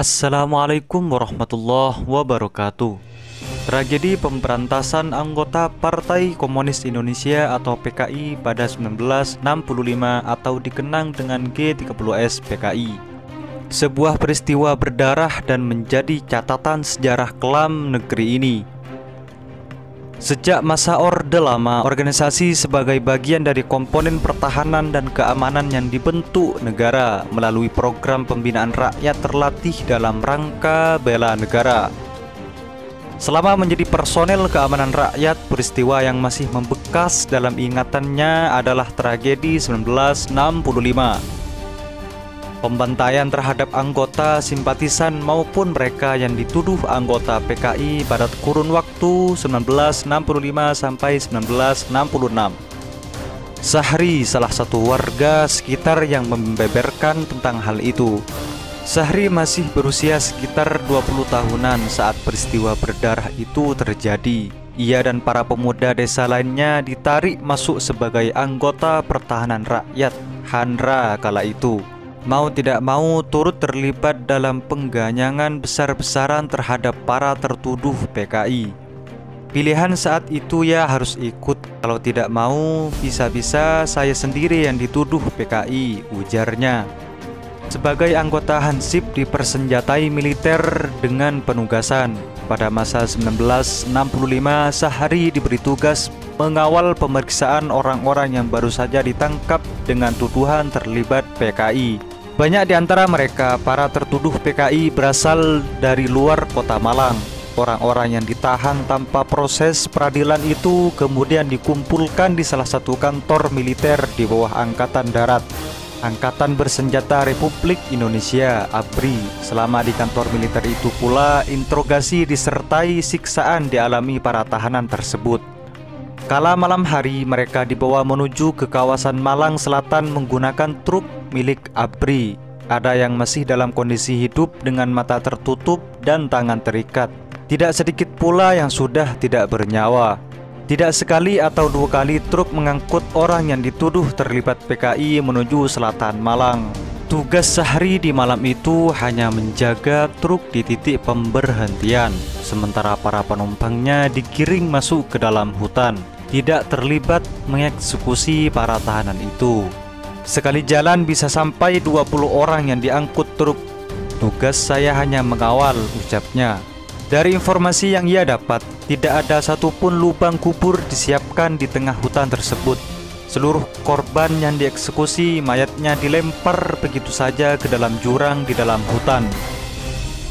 Assalamualaikum warahmatullahi wabarakatuh. Tragedi pemberantasan anggota Partai Komunis Indonesia atau PKI pada 1965 atau dikenang dengan G30S PKI. Sebuah peristiwa berdarah dan menjadi catatan sejarah kelam negeri ini. Sejak masa Orde Lama, organisasi sebagai bagian dari komponen pertahanan dan keamanan yang dibentuk negara melalui program pembinaan rakyat terlatih dalam rangka bela negara. Selama menjadi personel keamanan rakyat, peristiwa yang masih membekas dalam ingatannya adalah tragedi 1965. Pembantaian terhadap anggota simpatisan maupun mereka yang dituduh anggota PKI pada kurun waktu 1965 sampai 1966. Sahri salah satu warga sekitar yang membeberkan tentang hal itu. Sahri masih berusia sekitar 20 tahunan saat peristiwa berdarah itu terjadi. Ia dan para pemuda desa lainnya ditarik masuk sebagai anggota pertahanan rakyat Hanra kala itu. Mau tidak mau turut terlibat dalam pengganyangan besar-besaran terhadap para tertuduh PKI. Pilihan saat itu ya harus ikut, kalau tidak mau bisa-bisa saya sendiri yang dituduh PKI, ujarnya. Sebagai anggota Hansip dipersenjatai militer dengan penugasan. Pada masa 1965, Sahri diberi tugas mengawal pemeriksaan orang-orang yang baru saja ditangkap dengan tuduhan terlibat PKI. Banyak di antara mereka, para tertuduh PKI berasal dari luar kota Malang. Orang-orang yang ditahan tanpa proses peradilan itu kemudian dikumpulkan di salah satu kantor militer di bawah Angkatan Darat, Angkatan Bersenjata Republik Indonesia (ABRI). Selama di kantor militer itu pula, interogasi disertai siksaan dialami para tahanan tersebut. Kala malam hari, mereka dibawa menuju ke kawasan Malang Selatan menggunakan truk milik ABRI. Ada yang masih dalam kondisi hidup dengan mata tertutup dan tangan terikat. Tidak sedikit pula yang sudah tidak bernyawa. Tidak sekali atau dua kali truk mengangkut orang yang dituduh terlibat PKI menuju selatan Malang. Tugas Sahri di malam itu hanya menjaga truk di titik pemberhentian, sementara para penumpangnya digiring masuk ke dalam hutan, tidak terlibat mengeksekusi para tahanan itu. Sekali jalan bisa sampai 20 orang yang diangkut truk. Tugas saya hanya mengawal, ucapnya. Dari informasi yang ia dapat, tidak ada satupun lubang kubur disiapkan di tengah hutan tersebut. Seluruh korban yang dieksekusi, mayatnya dilempar begitu saja ke dalam jurang di dalam hutan.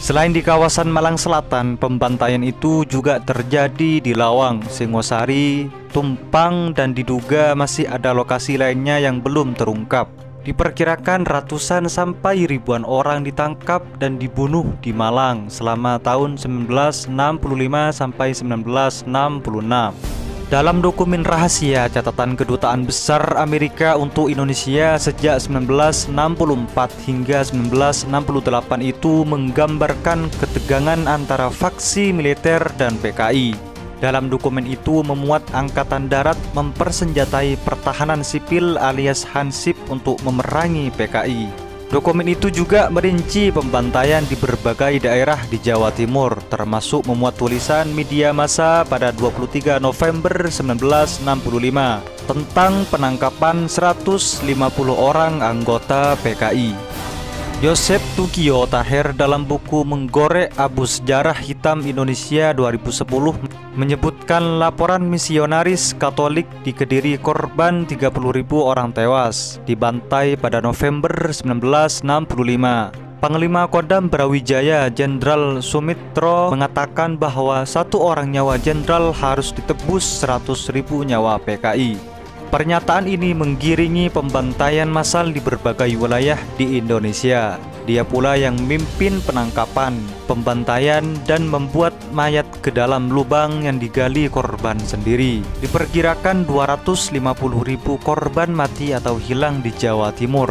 Selain di kawasan Malang Selatan, pembantaian itu juga terjadi di Lawang, Singosari, Tumpang, dan diduga masih ada lokasi lainnya yang belum terungkap. Diperkirakan ratusan sampai ribuan orang ditangkap dan dibunuh di Malang selama tahun 1965 sampai 1966. Dalam dokumen rahasia catatan Kedutaan Besar Amerika untuk Indonesia sejak 1964 hingga 1968 itu menggambarkan ketegangan antara faksi militer dan PKI. Dalam dokumen itu memuat Angkatan Darat mempersenjatai pertahanan sipil alias Hansip untuk memerangi PKI. Dokumen itu juga merinci pembantaian di berbagai daerah di Jawa Timur, termasuk memuat tulisan media massa pada 23 November 1965 tentang penangkapan 150 orang anggota PKI. Yosep Tugio Taher dalam buku Menggorek Abu Sejarah Hitam Indonesia 2010 menyebutkan laporan misionaris Katolik di Kediri korban 30.000 orang tewas dibantai pada November 1965. Panglima Kodam Brawijaya Jenderal Sumitro mengatakan bahwa satu orang nyawa jenderal harus ditebus 100.000 nyawa PKI. Pernyataan ini menggiringi pembantaian massal di berbagai wilayah di Indonesia. Dia pula yang memimpin penangkapan, pembantaian, dan membuat mayat ke dalam lubang yang digali korban sendiri. Diperkirakan 250.000 korban mati atau hilang di Jawa Timur.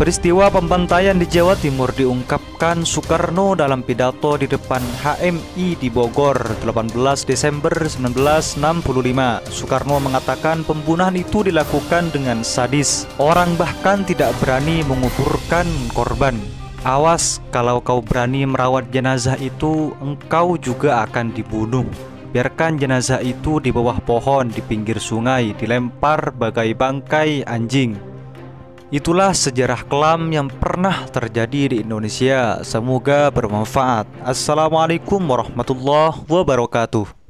Peristiwa pembantaian di Jawa Timur diungkapkan Soekarno dalam pidato di depan HMI di Bogor 18 Desember 1965. Soekarno mengatakan pembunuhan itu dilakukan dengan sadis. Orang bahkan tidak berani menguburkan korban. Awas, kalau kau berani merawat jenazah itu, engkau juga akan dibunuh. Biarkan jenazah itu di bawah pohon di pinggir sungai, dilempar bagai bangkai anjing. Itulah sejarah kelam yang pernah terjadi di Indonesia. Semoga bermanfaat. Assalamualaikum warahmatullahi wabarakatuh.